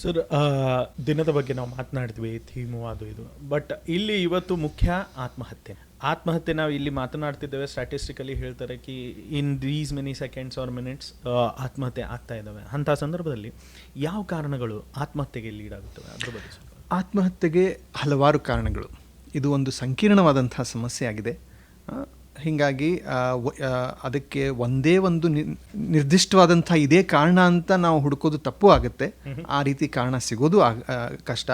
Sir, ದಿನದ ಬಗ್ಗೆ ನಾವು ಮಾತನಾಡ್ತೀವಿ, ಥೀಮು ಅದು ಇದು. ಬಟ್ ಇಲ್ಲಿ ಇವತ್ತು ಮುಖ್ಯ ಆತ್ಮಹತ್ಯೆ. ಆತ್ಮಹತ್ಯೆ ನಾವು ಇಲ್ಲಿ ಮಾತನಾಡ್ತಿದ್ದೇವೆ, ಸ್ಟ್ಯಾಟಿಸ್ಟಿಕಲಿ ಹೇಳ್ತಾರೆ ಕಿ in these many seconds or minutes ಆತ್ಮಹತ್ಯೆ ಆಗ್ತಾ ಇದ್ದಾವೆ. ಅಂಥ ಸಂದರ್ಭದಲ್ಲಿ ಯಾವ ಕಾರಣಗಳು ಆತ್ಮಹತ್ಯೆಗೆ ಲೀಡ್ ಆಗುತ್ತವೆ, ಅದ್ರ ಬಗ್ಗೆ ಸ್ವಲ್ಪ. ಆತ್ಮಹತ್ಯೆಗೆ ಹಲವಾರು ಕಾರಣಗಳು. ಇದು ಒಂದು ಸಂಕೀರ್ಣವಾದಂಥ ಸಮಸ್ಯೆ ಆಗಿದೆ. ಹೀಗಾಗಿ ಅದಕ್ಕೆ ಒಂದೇ ಒಂದು ನಿರ್ದಿಷ್ಟವಾದಂಥ ಇದೇ ಕಾರಣ ಅಂತ ನಾವು ಹುಡುಕೋದು ತಪ್ಪು ಆಗುತ್ತೆ. ಆ ರೀತಿ ಕಾರಣ ಸಿಗೋದು ಕಷ್ಟ.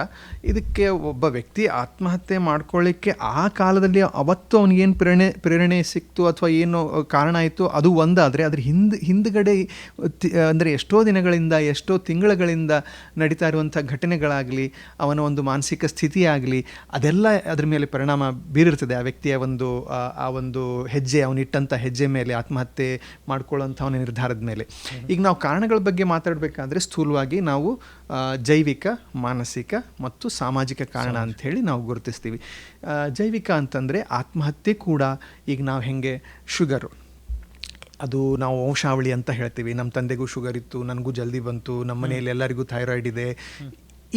ಇದಕ್ಕೆ ಒಬ್ಬ ವ್ಯಕ್ತಿ ಆತ್ಮಹತ್ಯೆ ಮಾಡ್ಕೊಳ್ಳಿಕ್ಕೆ ಆ ಕಾಲದಲ್ಲಿ ಅವತ್ತು ಅವನಿಗೇನು ಪ್ರೇರಣೆ ಸಿಕ್ತು ಅಥವಾ ಏನು ಕಾರಣ ಆಯಿತು ಅದು ಒಂದಾದರೆ, ಅದ್ರ ಹಿಂದ್ಗಡೆ ಅಂದರೆ ಎಷ್ಟೋ ದಿನಗಳಿಂದ ಎಷ್ಟೋ ತಿಂಗಳುಗಳಿಂದ ನಡೀತಾ ಇರುವಂಥ ಘಟನೆಗಳಾಗಲಿ, ಅವನ ಒಂದು ಮಾನಸಿಕ ಸ್ಥಿತಿ ಆಗಲಿ, ಅದೆಲ್ಲ ಅದ್ರ ಮೇಲೆ ಪರಿಣಾಮ ಬೀರಿರ್ತದೆ. ಆ ವ್ಯಕ್ತಿಯ ಒಂದು ಹೆಜ್ಜೆ, ಅವನಿಟ್ಟಂಥ ಹೆಜ್ಜೆ ಮೇಲೆ, ಆತ್ಮಹತ್ಯೆ ಮಾಡ್ಕೊಳ್ಳೋಂಥ ಅವನ ನಿರ್ಧಾರದ ಮೇಲೆ. ಈಗ ನಾವು ಕಾರಣಗಳ ಬಗ್ಗೆ ಮಾತಾಡಬೇಕಾದ್ರೆ ಸ್ಥೂಲವಾಗಿ ನಾವು ಜೈವಿಕ, ಮಾನಸಿಕ ಮತ್ತು ಸಾಮಾಜಿಕ ಕಾರಣ ಅಂಥೇಳಿ ನಾವು ಗುರುತಿಸ್ತೀವಿ. ಜೈವಿಕ ಅಂತಂದರೆ ಆತ್ಮಹತ್ಯೆ ಕೂಡ ಈಗ ನಾವು ಹೆಂಗೆ ಶುಗರು, ಅದು ನಾವು ವಂಶಾವಳಿ ಅಂತ ಹೇಳ್ತೀವಿ. ನಮ್ಮ ತಂದೆಗೂ ಶುಗರ್ ಇತ್ತು, ನನಗೂ ಜಲ್ದಿ ಬಂತು, ನಮ್ಮ ಮನೆಯಲ್ಲಿ ಎಲ್ಲರಿಗೂ ಥೈರಾಯ್ಡ್ ಇದೆ.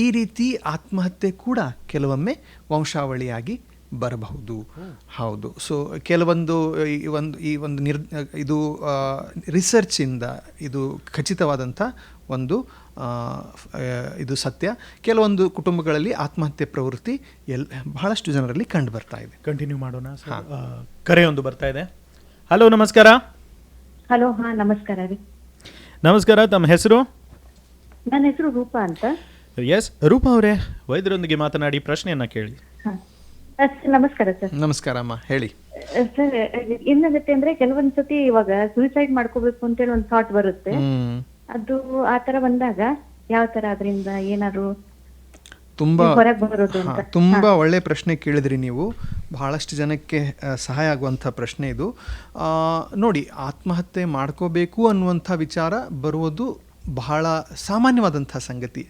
ಈ ರೀತಿ ಆತ್ಮಹತ್ಯೆ ಕೂಡ ಕೆಲವೊಮ್ಮೆ ವಂಶಾವಳಿಯಾಗಿ ಬರಬಹುದು. ಹೌದು. ಸೊ ಕೆಲವೊಂದು ಇದು ರಿಸರ್ಚಿಂದ ಇದು ಖಚಿತವಾದಂಥ ಒಂದು ಇದು ಸತ್ಯ. ಕೆಲವೊಂದು ಕುಟುಂಬಗಳಲ್ಲಿ ಆತ್ಮಹತ್ಯೆ ಪ್ರವೃತ್ತಿ ಬಹಳಷ್ಟು ಜನರಲ್ಲಿ ಕಂಡು ಬರ್ತಾ ಇದೆ. ಕಂಟಿನ್ಯೂ ಮಾಡೋಣ. ಕರೆಯೊಂದು ಬರ್ತಾ ಇದೆ. ಹಲೋ, ನಮಸ್ಕಾರ. ಹಲೋ, ಹಾಂ ನಮಸ್ಕಾರ ರೀ. ನಮಸ್ಕಾರ, ತಮ್ಮ ಹೆಸರು? ನನ್ನ ಹೆಸರು ರೂಪಾ ಅಂತ. ಎಸ್, ರೂಪಾ ಅವರೇ, ವೈದ್ಯರೊಂದಿಗೆ ಮಾತನಾಡಿ ಪ್ರಶ್ನೆಯನ್ನ ಕೇಳಿ. ನಮಸ್ಕಾರ ಸರ್. ನಮಸ್ಕಾರ ಅಮ್ಮ, ಹೇಳಿ. ಸರ್, ಏನಾಗುತ್ತೆ ಅಂದ್ರೆ ಕೆಲವೊಂದ್ಸತಿ ಇವಾಗ ಸೂಸೈಡ್ ಮಾಡ್ಕೋಬೇಕು ಅಂತೇಳಿ ಒಂದು ಥಾಟ್ ಬರುತ್ತೆ. ಅದು ಆ ತರ ಬಂದಾಗ ಯಾವ ತರ ಅದರಿಂದ ಏನಾದ್ರು ತುಂಬಾ ಒಳ್ಳೆ ಪ್ರಶ್ನೆ ಕೇಳಿದ್ರಿ ನೀವು. ಬಹಳಷ್ಟು ಜನಕ್ಕೆ ಸಹಾಯ ಆಗುವಂಥ ಪ್ರಶ್ನೆ ಇದು. ನೋಡಿ, ಆತ್ಮಹತ್ಯೆ ಮಾಡ್ಕೋಬೇಕು ಅನ್ನುವಂಥ ವಿಚಾರ ಬರುವುದು ಬಹಳ ಸಾಮಾನ್ಯವಾದಂಥ ಸಂಗತಿ.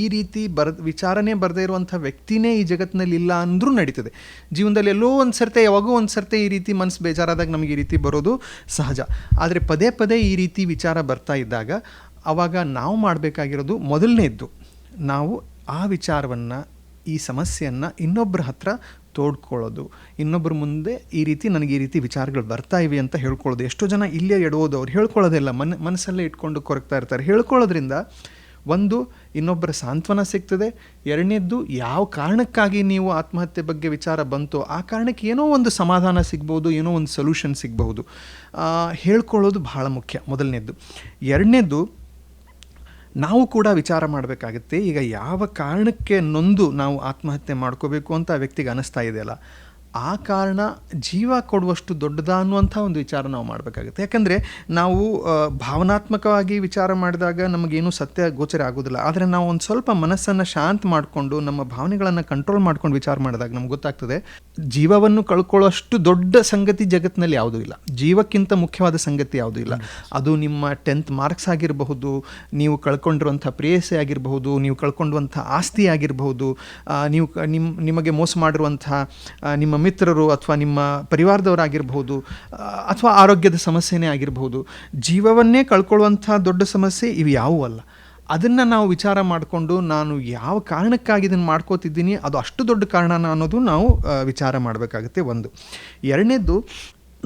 ಈ ರೀತಿ ವಿಚಾರನೇ ಬರದೇ ಇರುವಂಥ ವ್ಯಕ್ತಿನೇ ಈ ಜಗತ್ತಿನಲ್ಲಿ ಇಲ್ಲ ಅಂದರೂ ನಡೀತದೆ. ಜೀವನದಲ್ಲಿ ಎಲ್ಲೋ ಒಂದು ಸರ್ತೆ, ಯಾವಾಗೋ ಒಂದು ಸರ್ತೆ ಈ ರೀತಿ ಮನಸ್ಸು ಬೇಜಾರಾದಾಗ ನಮಗೆ ಈ ರೀತಿ ಬರೋದು ಸಹಜ. ಆದರೆ ಪದೇ ಪದೇ ಈ ರೀತಿ ವಿಚಾರ ಬರ್ತಾ ಇದ್ದಾಗ ಆವಾಗ ನಾವು ಮಾಡಬೇಕಾಗಿರೋದು ಮೊದಲನೇದ್ದು, ನಾವು ಆ ವಿಚಾರವನ್ನು, ಈ ಸಮಸ್ಯೆಯನ್ನು ಇನ್ನೊಬ್ಬರ ಹತ್ರ ತೋಡ್ಕೊಳ್ಳೋದು. ಇನ್ನೊಬ್ಬರ ಮುಂದೆ ಈ ರೀತಿ ನನಗೆ ಈ ರೀತಿ ವಿಚಾರಗಳು ಬರ್ತಾ ಇವೆ ಅಂತ ಹೇಳ್ಕೊಳ್ಳೋದು. ಎಷ್ಟೋ ಜನ ಇಲ್ಲೇ ಎಡೋದು, ಅವ್ರು ಹೇಳ್ಕೊಳ್ಳೋದಿಲ್ಲ, ಮನಸ್ಸಲ್ಲೇ ಇಟ್ಕೊಂಡು ಕೊರಗ್ತಾ ಇರ್ತಾರೆ. ಹೇಳ್ಕೊಳ್ಳೋದ್ರಿಂದ ಒಂದು, ಇನ್ನೊಬ್ಬರ ಸಾಂತ್ವನ ಸಿಗ್ತದೆ. ಎರಡನೇದ್ದು, ಯಾವ ಕಾರಣಕ್ಕಾಗಿ ನೀವು ಆತ್ಮಹತ್ಯೆ ಬಗ್ಗೆ ವಿಚಾರ ಬಂತೋ ಆ ಕಾರಣಕ್ಕೆ ಏನೋ ಒಂದು ಸಮಾಧಾನ ಸಿಗ್ಬೋದು, ಏನೋ ಒಂದು ಸೊಲ್ಯೂಷನ್ ಸಿಗ್ಬಹುದು. ಹೇಳ್ಕೊಳ್ಳೋದು ಬಹಳ ಮುಖ್ಯ, ಮೊದಲನೇದ್ದು. ಎರಡನೇದ್ದು, ನಾವು ಕೂಡ ವಿಚಾರ ಮಾಡಬೇಕಾಗುತ್ತೆ. ಈಗ ಯಾವ ಕಾರಣಕ್ಕೆ ನೊಂದು ನಾವು ಆತ್ಮಹತ್ಯೆ ಮಾಡ್ಕೋಬೇಕು ಅಂತ ಆ ವ್ಯಕ್ತಿಗೆ ಅನ್ನಿಸ್ತಾ ಇದೆಯಲ್ಲ, ಆ ಕಾರಣ ಜೀವ ಕೊಡುವಷ್ಟು ದೊಡ್ಡದಾ ಅನ್ನುವಂಥ ಒಂದು ವಿಚಾರ ನಾವು ಮಾಡಬೇಕಾಗುತ್ತೆ. ಯಾಕಂದರೆ ನಾವು ಭಾವನಾತ್ಮಕವಾಗಿ ವಿಚಾರ ಮಾಡಿದಾಗ ನಮಗೇನು ಸತ್ಯ ಗೋಚರ ಆಗೋದಿಲ್ಲ. ಆದರೆ ನಾವು ಒಂದು ಸ್ವಲ್ಪ ಮನಸ್ಸನ್ನು ಶಾಂತ ಮಾಡಿಕೊಂಡು, ನಮ್ಮ ಭಾವನೆಗಳನ್ನು ಕಂಟ್ರೋಲ್ ಮಾಡ್ಕೊಂಡು ವಿಚಾರ ಮಾಡಿದಾಗ ನಮ್ಗೆ ಗೊತ್ತಾಗ್ತದೆ, ಜೀವವನ್ನು ಕಳ್ಕೊಳ್ಳೋಷ್ಟು ದೊಡ್ಡ ಸಂಗತಿ ಜಗತ್ತಿನಲ್ಲಿ ಯಾವುದೂ ಇಲ್ಲ. ಜೀವಕ್ಕಿಂತ ಮುಖ್ಯವಾದ ಸಂಗತಿ ಯಾವುದೂ ಇಲ್ಲ. ಅದು ನಿಮ್ಮ 10th ಮಾರ್ಕ್ಸ್ ಆಗಿರಬಹುದು, ನೀವು ಕಳ್ಕೊಂಡಿರುವಂಥ ಪ್ರೇಯಸಿ ಆಗಿರಬಹುದು, ನೀವು ಕಳ್ಕೊಂಡುವಂಥ ಆಸ್ತಿ ಆಗಿರಬಹುದು, ನೀವು ನಿಮಗೆ ಮೋಸ ಮಾಡಿರುವಂಥ ನಿಮ್ಮ ಮಿತ್ರರು ಅಥವಾ ನಿಮ್ಮ ಪರಿವಾರದವರಾಗಿರ್ಬೋದು, ಅಥವಾ ಆರೋಗ್ಯದ ಸಮಸ್ಯೆನೇ ಆಗಿರಬಹುದು. ಜೀವವನ್ನೇ ಕಳ್ಕೊಳ್ಳುವಂಥ ದೊಡ್ಡ ಸಮಸ್ಯೆ ಇವು ಯಾವುವೂ ಅಲ್ಲ. ಅದನ್ನು ನಾವು ವಿಚಾರ ಮಾಡಿಕೊಂಡು, ನಾನು ಯಾವ ಕಾರಣಕ್ಕಾಗಿ ಇದನ್ನು ಮಾಡ್ಕೋತಿದ್ದೀನಿ, ಅದು ಅಷ್ಟು ದೊಡ್ಡ ಕಾರಣನ ಅನ್ನೋದು ನಾವು ವಿಚಾರ ಮಾಡಬೇಕಾಗುತ್ತೆ. ಒಂದು. ಎರಡನೇದ್ದು,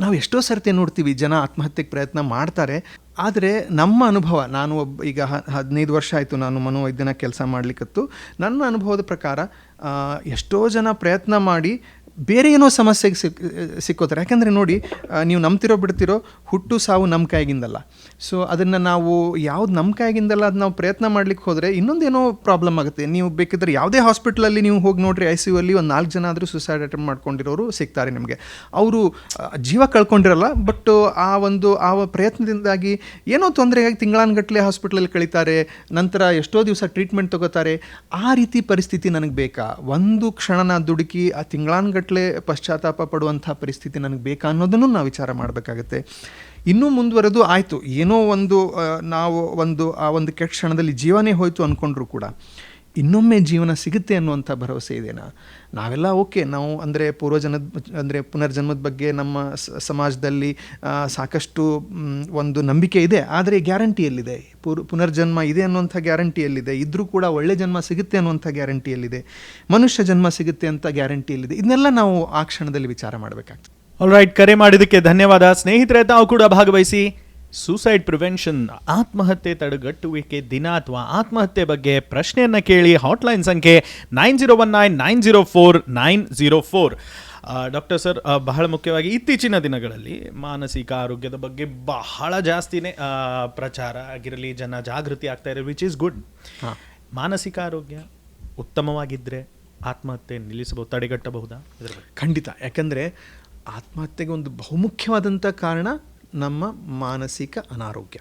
ನಾವು ಎಷ್ಟೋ ಸರ್ತಿ ನೋಡ್ತೀವಿ ಜನ ಆತ್ಮಹತ್ಯೆಗೆ ಪ್ರಯತ್ನ ಮಾಡ್ತಾರೆ. ಆದರೆ ನಮ್ಮ ಅನುಭವ, ನಾನು ಈಗ 15 ವರ್ಷ ಆಯಿತು ನಾನು ಮನೋವೈದ್ಯನ ಕೆಲಸ ಮಾಡಲಿಕ್ಕತ್ತು. ನನ್ನ ಅನುಭವದ ಪ್ರಕಾರ ಎಷ್ಟೋ ಜನ ಪ್ರಯತ್ನ ಮಾಡಿ ಬೇರೆ ಏನೋ ಸಮಸ್ಯೆಗೆ ಸಿಕ್ಕೋತಾರೆ. ಯಾಕಂದರೆ ನೋಡಿ, ನೀವು ನಂಬ್ತಿರೋ ಬಿಡ್ತಿರೋ, ಹುಟ್ಟು ಸಾವು ನಮ್ಮ ಕೈಗಿಂದಲ್ಲ. ಸೊ ಅದನ್ನು ನಾವು ಯಾವ್ದು ನಮ್ಮ ಕೈಗಿಂದಲ್ಲ ಅದು ನಾವು ಪ್ರಯತ್ನ ಮಾಡ್ಲಿಕ್ಕೆ ಹೋದರೆ ಇನ್ನೊಂದೇನೋ ಪ್ರಾಬ್ಲಮ್ ಆಗುತ್ತೆ. ನೀವು ಬೇಕಿದ್ರೆ ಯಾವುದೇ ಹಾಸ್ಪಿಟ್ಲಲ್ಲಿ ನೀವು ಹೋಗಿ ನೋಡ್ರಿ, ICU ಅಲ್ಲಿ ಒಂದು 4 ಜನ ಆದರೂ ಸುಸೈಡ್ ಅಟೆಂಪ್ಟ್ ಮಾಡ್ಕೊಂಡಿರೋರು ಸಿಗ್ತಾರೆ ನಿಮಗೆ. ಅವರು ಜೀವ ಕಳ್ಕೊಂಡಿರಲ್ಲ, ಬಟ್ ಆ ಪ್ರಯತ್ನದಿಂದಾಗಿ ಏನೋ ತೊಂದರೆಯಾಗಿ ತಿಂಗಳಾನ್ಗಟ್ಟಲೆ ಹಾಸ್ಪಿಟ್ಲಲ್ಲಿ ಕಳೀತಾರೆ. ನಂತರ ಎಷ್ಟೋ ದಿವಸ ಟ್ರೀಟ್ಮೆಂಟ್ ತಗೋತಾರೆ. ಆ ರೀತಿ ಪರಿಸ್ಥಿತಿ ನನಗೆ ಬೇಕಾ? ಒಂದು ಕ್ಷಣನ ದುಡುಕಿ ಆ ತಿಂಗಳಾನ್ಗಟ್ಟಲೆ ಪಶ್ಚಾತ್ತಾಪ ಪಡುವಂಥ ಪರಿಸ್ಥಿತಿ ನನಗೆ ಬೇಕಾ ಅನ್ನೋದನ್ನು ನಾವು ವಿಚಾರ ಮಾಡಬೇಕಾಗತ್ತೆ. ಇನ್ನೂ ಮುಂದುವರೆದು ಆಯಿತು, ಏನೋ ಒಂದು ನಾವು ಆ ಒಂದು ಕೆಟ್ಟ ಕ್ಷಣದಲ್ಲಿ ಜೀವನೇ ಹೋಯಿತು ಅಂದ್ಕೊಂಡ್ರೂ ಕೂಡ ಇನ್ನೊಮ್ಮೆ ಜೀವನ ಸಿಗುತ್ತೆ ಅನ್ನುವಂಥ ಭರವಸೆ ಇದೆನಾ? ನಾವೆಲ್ಲ ಓಕೆ, ನಾವು ಅಂದರೆ ಪುನರ್ಜನ್ಮದ ಬಗ್ಗೆ ನಮ್ಮ ಸಮಾಜದಲ್ಲಿ ಸಾಕಷ್ಟು ಒಂದು ನಂಬಿಕೆ ಇದೆ. ಆದರೆ ಗ್ಯಾರಂಟಿ ಎಲ್ಲಿದೆ? ಪುನರ್ಜನ್ಮ ಇದೆ ಅನ್ನುವಂಥ ಗ್ಯಾರಂಟಿ ಎಲ್ಲಿದೆ? ಇದ್ರೂ ಕೂಡ ಒಳ್ಳೆ ಜನ್ಮ ಸಿಗುತ್ತೆ ಅನ್ನುವಂಥ ಗ್ಯಾರಂಟಿ ಎಲ್ಲಿದೆ? ಮನುಷ್ಯ ಜನ್ಮ ಸಿಗುತ್ತೆ ಅಂತ ಗ್ಯಾರಂಟಿ ಎಲ್ಲಿದೆ? ಇದನ್ನೆಲ್ಲ ನಾವು ಆ ಕ್ಷಣದಲ್ಲಿ ವಿಚಾರ ಮಾಡಬೇಕಾಗ್ತದೆ. ಆಲ್ ರೈಟ್, ಕರೆ ಮಾಡಿದ್ದಕ್ಕೆ ಧನ್ಯವಾದ ಸ್ನೇಹಿತರೆ. ತಾವು ಕೂಡ ಭಾಗವಹಿಸಿ ಸೂಸೈಡ್ ಪ್ರಿವೆನ್ಷನ್, ಆತ್ಮಹತ್ಯೆ ತಡೆಗಟ್ಟುವಿಕೆ ದಿನ ಅಥವಾ ಆತ್ಮಹತ್ಯೆ ಬಗ್ಗೆ ಪ್ರಶ್ನೆಯನ್ನು ಕೇಳಿ. ಹಾಟ್ಲೈನ್ ಸಂಖ್ಯೆ 9019049004. ಡಾಕ್ಟರ್ ಸರ್, ಬಹಳ ಮುಖ್ಯವಾಗಿ ಇತ್ತೀಚಿನ ದಿನಗಳಲ್ಲಿ ಮಾನಸಿಕ ಆರೋಗ್ಯದ ಬಗ್ಗೆ ಬಹಳ ಜಾಸ್ತಿನೇ ಪ್ರಚಾರ ಆಗಿರಲಿ, ಜನ ಜಾಗೃತಿ ಆಗ್ತಾ ಇರಲಿ, ವಿಚ್ ಈಸ್ ಗುಡ್. ಮಾನಸಿಕ ಆರೋಗ್ಯ ಉತ್ತಮವಾಗಿದ್ದರೆ ಆತ್ಮಹತ್ಯೆ ನಿಲ್ಲಿಸಬಹುದು, ತಡೆಗಟ್ಟಬಹುದಾ? ಖಂಡಿತ. ಯಾಕಂದರೆ ಆತ್ಮಹತ್ಯೆಗೆ ಒಂದು ಬಹುಮುಖ್ಯವಾದಂಥ ಕಾರಣ ನಮ್ಮ ಮಾನಸಿಕ ಅನಾರೋಗ್ಯ.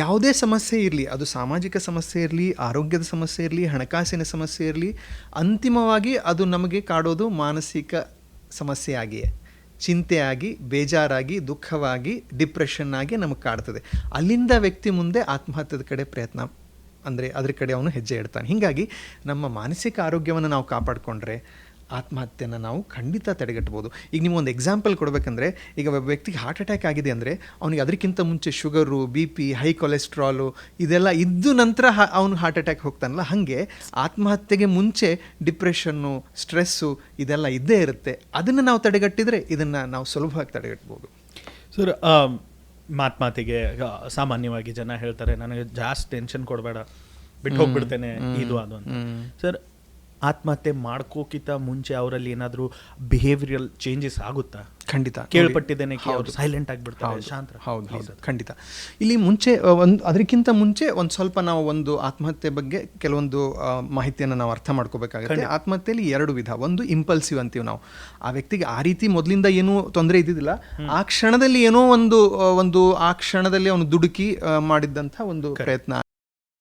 ಯಾವುದೇ ಸಮಸ್ಯೆ ಇರಲಿ, ಅದು ಸಾಮಾಜಿಕ ಸಮಸ್ಯೆ ಇರಲಿ, ಆರೋಗ್ಯದ ಸಮಸ್ಯೆ ಇರಲಿ, ಹಣಕಾಸಿನ ಸಮಸ್ಯೆ ಇರಲಿ, ಅಂತಿಮವಾಗಿ ಅದು ನಮಗೆ ಕಾಡೋದು ಮಾನಸಿಕ ಸಮಸ್ಯೆಯಾಗಿಯೇ, ಚಿಂತೆಯಾಗಿ, ಬೇಜಾರಾಗಿ, ದುಃಖವಾಗಿ, ಡಿಪ್ರೆಷನ್ ಆಗಿ ನಮಗೆ ಕಾಡ್ತದೆ. ಅಲ್ಲಿಂದ ವ್ಯಕ್ತಿ ಮುಂದೆ ಆತ್ಮಹತ್ಯೆದ ಕಡೆ ಪ್ರಯತ್ನ, ಅಂದರೆ ಅದ್ರ ಕಡೆ ಅವನು ಹೆಜ್ಜೆ ಇಡ್ತಾನೆ. ಹೀಗಾಗಿ ನಮ್ಮ ಮಾನಸಿಕ ಆರೋಗ್ಯವನ್ನು ನಾವು ಕಾಪಾಡಿಕೊಂಡ್ರೆ ಆತ್ಮಹತ್ಯೆನ ನಾವು ಖಂಡಿತ ತಡೆಗಟ್ಬೋದು. ಈಗ ನೀವು ಒಂದು ಎಕ್ಸಾಂಪಲ್ ಕೊಡಬೇಕಂದ್ರೆ, ಈಗ ಒಬ್ಬ ವ್ಯಕ್ತಿಗೆ ಹಾರ್ಟ್ ಅಟ್ಯಾಕ್ ಆಗಿದೆ ಅಂದರೆ ಅವನಿಗೆ ಅದಕ್ಕಿಂತ ಮುಂಚೆ ಶುಗರು, BP, ಹೈ ಕೊಲೆಸ್ಟ್ರಾಲು ಇದೆಲ್ಲ ಇದ್ದು ನಂತರ ಅವನು ಹಾರ್ಟ್ ಅಟ್ಯಾಕ್ ಹೋಗ್ತಾನಲ್ಲ, ಹಾಗೆ ಆತ್ಮಹತ್ಯೆಗೆ ಮುಂಚೆ ಡಿಪ್ರೆಷನ್ನು, ಸ್ಟ್ರೆಸ್ಸು ಇದೆಲ್ಲ ಇದ್ದೇ ಇರುತ್ತೆ. ಅದನ್ನು ನಾವು ತಡೆಗಟ್ಟಿದರೆ ಇದನ್ನು ನಾವು ಸುಲಭವಾಗಿ ತಡೆಗಟ್ಬೋದು. ಸರ್, ಆತ್ಮಹತ್ಯೆಗೆ ಸಾಮಾನ್ಯವಾಗಿ ಜನ ಹೇಳ್ತಾರೆ, ನನಗೆ ಜಾಸ್ತಿ ಟೆನ್ಷನ್ ಕೊಡಬೇಡ, ಬಿಟ್ಟು ಹೋಗ್ಬಿಡ್ತೇನೆ, ಇದು ಅದು ಅಂತ. ಸರ್, ಆತ್ಮಹತ್ಯೆ ಮಾಡ್ಕೋಕ್ಕಿಂತ ಮುಂಚೆ ಅವರಲ್ಲಿ ಏನಾದರೂ ಬಿಹೇವಿಯರಲ್ ಚೇಂಜಸ್ ಆಗುತ್ತಾ? ಖಂಡಿತ ಕೇಳ್ಪಟ್ಟಿದ್ದೇನೆ, ಸೈಲೆಂಟ್ ಆಗಿಬಿಡ್ತಾರೆ, ಶಾಂತ. ಹೌದು, ಖಂಡಿತ. ಇಲ್ಲಿ ಮುಂಚೆ ಅದಕ್ಕಿಂತ ಮುಂಚೆ ಒಂದು ಸ್ವಲ್ಪ ನಾವು ಒಂದು ಆತ್ಮಹತ್ಯೆ ಬಗ್ಗೆ ಕೆಲವೊಂದು ಮಾಹಿತಿಯನ್ನು ನಾವು ಅರ್ಥ ಮಾಡ್ಕೋಬೇಕಾಗುತ್ತೆ. ಆತ್ಮಹತ್ಯೆಯಲ್ಲಿ 2 ವಿಧ. ಒಂದು ಇಂಪಲ್ಸಿವ್ ಅಂತೀವಿ ನಾವು. ಆ ವ್ಯಕ್ತಿಗೆ ಆ ರೀತಿ ಮೊದಲಿಂದ ಏನೂ ತೊಂದರೆ ಇದ್ದಿದ್ದಿಲ್ಲ, ಆ ಕ್ಷಣದಲ್ಲಿ ಏನೋ ಒಂದು ಆ ಕ್ಷಣದಲ್ಲಿ ಅವನು ದುಡುಕಿ ಮಾಡಿದ್ದಂಥ ಒಂದು ಪ್ರಯತ್ನ